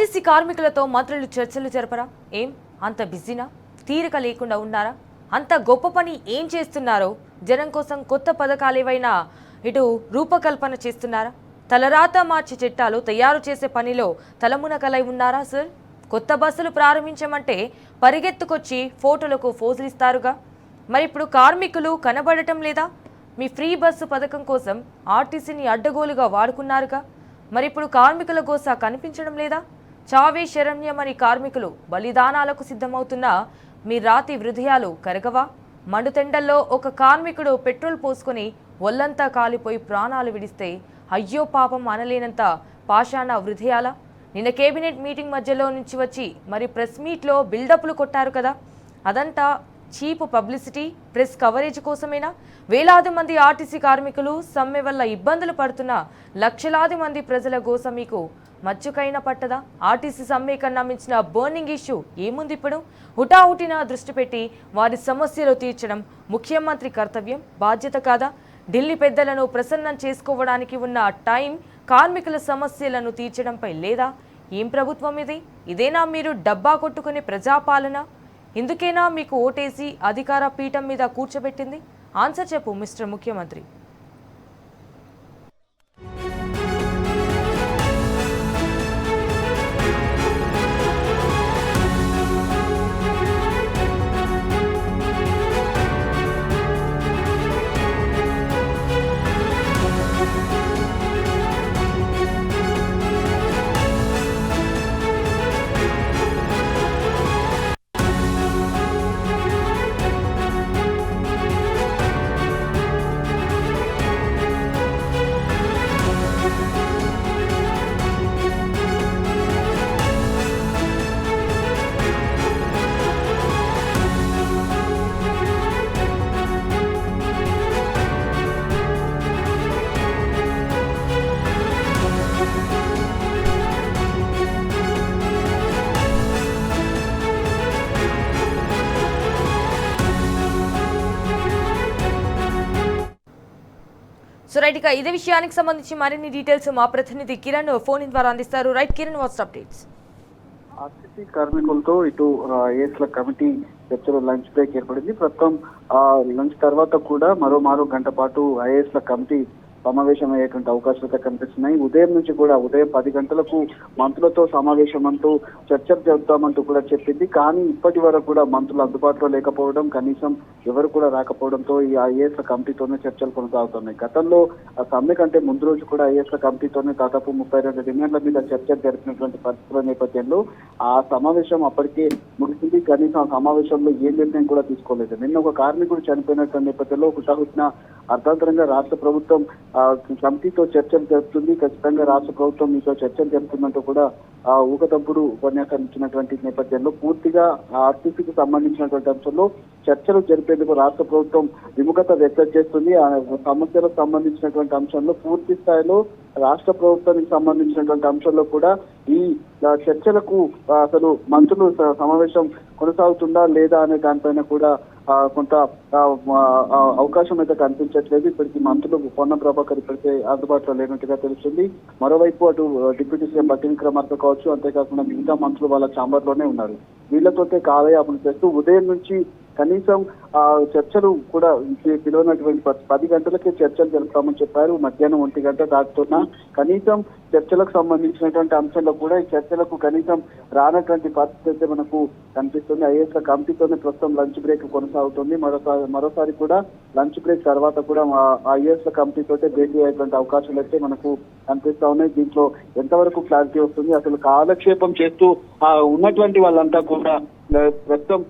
RTC కార్మికులతో మంత్రులు చర్చలు జరపరా? ఏం అంత బిజీనా? తీరిక లేకుండా ఉన్నారా? అంత గొప్ప పని ఏం చేస్తున్నారో? జనం కోసం కొత్త పథకాలు ఏవైనా ఇటు రూపకల్పన చేస్తున్నారా? తలరాత మార్చి చట్టాలు తయారు చేసే పనిలో తలమునకలై ఉన్నారా సార్? కొత్త బస్సులు ప్రారంభించమంటే పరిగెత్తుకొచ్చి ఫోటోలకు ఫోజులు ఇస్తారుగా. మరి ఇప్పుడు కార్మికులు కనబడటం లేదా? మీ ఫ్రీ బస్సు పథకం కోసం ఆర్టీసీని అడ్డగోలుగా వాడుకున్నారుగా. మరి ఇప్పుడు కార్మికుల గోస కనిపించడం లేదా? చావే శరణ్యమని కార్మికులు బలిదానాలకు సిద్ధమవుతున్నా మీ రాతి హృదయాలు కరగవా? మండుతెండల్లో ఒక కార్మికుడు పెట్రోల్ పోసుకొని ఒళ్ళంతా కాలిపోయి ప్రాణాలు విడిస్తే అయ్యో పాపం అనలేనంత పాషాణ హృదయాల. నిన్న కేబినెట్ మీటింగ్ మధ్యలో నుంచి వచ్చి మరి ప్రెస్ మీట్లో బిల్డప్లు కొట్టారు కదా, అదంతా చీప్ పబ్లిసిటీ, ప్రెస్ కవరేజ్ కోసమేనా? వేలాది మంది ఆర్టీసీ కార్మికులు సమ్మె వల్ల ఇబ్బందులు పడుతున్న లక్షలాది మంది ప్రజల గోస మీకు మచ్చుకైనా పట్టదా? ఆర్టీసీ సమ్మె కన్నా మించిన బర్నింగ్ ఇష్యూ ఏముంది ఇప్పుడు? హుటాహుటిన దృష్టి పెట్టి వారి సమస్యలు తీర్చడం ముఖ్యమంత్రి కర్తవ్యం, బాధ్యత కాదా? ఢిల్లీ పెద్దలను ప్రసన్నం చేసుకోవడానికి ఉన్న టైం కార్మికుల సమస్యలను తీర్చడంపై లేదా? ఏం ప్రభుత్వం ఇది? ఇదేనా మీరు డబ్బా కొట్టుకునే ప్రజాపాలన? ఇందుకేనా మీకు ఓటేసి అధికార పీఠం మీద కూర్చోబెట్టింది? ఆన్సర్ చెప్పు మిస్టర్ ముఖ్యమంత్రి. సో రైట్, ఇక ఇదే విషయానికి సంబంధించి మరిన్ని డీటెయిల్స్ మా ప్రతినిధి కిరణ్ ఫోన్ ద్వారా అందిస్తారు. Right Kiran, what's updates? RTC కార్మికులతో ఇటు ఏఎస్ల కమిటీ చర్చలో లంచ్ బ్రేక్ ఏర్పడింది. ప్రస్తుతం లంచ్ తర్వాత కూడా మరో గంట పాటు ఐఏఎస్ల కమిటీ సమావేశం అయ్యేటువంటి అవకాశాలు అయితే కనిపిస్తున్నాయి. ఉదయం నుంచి కూడా ఉదయం 10 గంటలకు మంత్రులతో సమావేశం అంటూ చర్చలు జరుపుతామంటూ కూడా చెప్పింది. కానీ ఇప్పటి వరకు కూడా మంత్రులు అందుబాటులో లేకపోవడం, కనీసం ఎవరు కూడా రాకపోవడంతో ఈ ఐఏఎస్ల కమిటీతోనే చర్చలు కొనసాగుతున్నాయి. గతంలో సమ్మె కంటే ముందు రోజు కూడా ఐఏఎస్ల కమిటీతోనే దాదాపు 32 డిమాండ్ల మీద చర్చలు జరిపినటువంటి పరిస్థితుల నేపథ్యంలో ఆ సమావేశం అప్పటికే ముగిసింది. కనీసం ఆ సమావేశంలో ఏ నిర్ణయం కూడా తీసుకోలేదు. నిన్న ఒక కార్మికుడు చనిపోయినటువంటి నేపథ్యంలో హుటాహుటిన అర్థాంతరంగా రాష్ట్ర ప్రభుత్వం కమిటీతో చర్చలు జరుపుతుంది, ఖచ్చితంగా రాష్ట్ర ప్రభుత్వం మీతో చర్చలు జరుపుతుందంటూ కూడా ఊకదంపుడు ఉపన్యాసాలు ఇచ్చినటువంటి నేపథ్యంలో పూర్తిగా ఆర్టీసీకి సంబంధించినటువంటి అంశంలో చర్చలు జరిపేందుకు రాష్ట్ర ప్రభుత్వం విముఖత వ్యక్తం చేస్తుంది. ఆ సమస్యలకు సంబంధించినటువంటి అంశంలో పూర్తి స్థాయిలో రాష్ట్ర ప్రభుత్వానికి సంబంధించినటువంటి అంశంలో కూడా ఈ చర్చలకు అసలు మంత్రులు సమావేశం కొనసాగుతుందా లేదా అనే దానిపైన కూడా కొంత అవకాశం అయితే కనిపించట్లేదు. ఇప్పటికీ మంత్రులు పొన్నం ప్రభాకర్ ఇప్పటికే అందుబాటులో లేనట్టుగా తెలుస్తుంది. మరోవైపు అటు డిప్యూటీ సీఎం బట్టి విక్రమార్క కావచ్చు, అంతేకాకుండా మిగతా మంత్రులు వాళ్ళ ఛాంబర్ లోనే ఉన్నారు. వీళ్లతోటే కాలయాపన చేస్తూ ఉదయం నుంచి కనీసం చర్చలు కూడా పిలువనటువంటి 10 గంటలకే చర్చలు జరుపుతామని చెప్పారు. మధ్యాహ్నం 1 గంట దాటుతున్నా కనీసం చర్చలకు సంబంధించినటువంటి అంశంలో కూడా ఈ చర్చలకు కనీసం రానటువంటి పరిస్థితి అయితే మనకు కనిపిస్తుంది. ఐఏఎస్ల కమిటీతోనే ప్రస్తుతం లంచ్ బ్రేక్ కొనసాగుతుంది. మరోసారి కూడా లంచ్ బ్రేక్ తర్వాత కూడా ఐఏఎస్ల కమిటీతోటే భేటీ అయ్యేటువంటి అవకాశాలు అయితే మనకు కనిపిస్తా ఉన్నాయి. దీంట్లో ఎంతవరకు క్లారిటీ వస్తుంది? అసలు కాలక్షేపం చేస్తూ ఉన్నటువంటి వాళ్ళంతా కూడా ప్రస్తుతం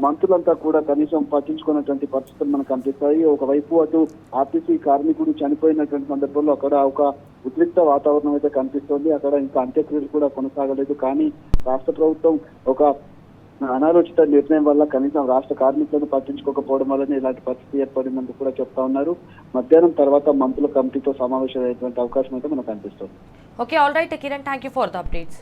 మంత్రులంతా కూడా కనీసం పట్టించుకున్నటువంటి పరిస్థితులు మనకు కనిపిస్తాయి. ఒకవైపు అటు ఆర్టీసీ కార్మికుడు చనిపోయినటువంటి సందర్భంలో అక్కడ ఒక ఉద్రిక్త వాతావరణం అయితే కనిపిస్తోంది. అక్కడ ఇంకా అంత్యక్రియలు కూడా కొనసాగలేదు. కానీ రాష్ట్ర ప్రభుత్వం ఒక అనాలోచిత నిర్ణయం వల్ల కనీసం రాష్ట్ర కార్మికులను పట్టించుకోకపోవడం వల్లనే ఇలాంటి పరిస్థితి ఏర్పడిందని కూడా చెప్తా ఉన్నారు. మధ్యాహ్నం తర్వాత మంత్రుల కమిటీతో సమావేశం అయ్యేటువంటి అవకాశం అయితే మనకు కనిపిస్తుంది. Okay, all right Kiran, thank you for the updates.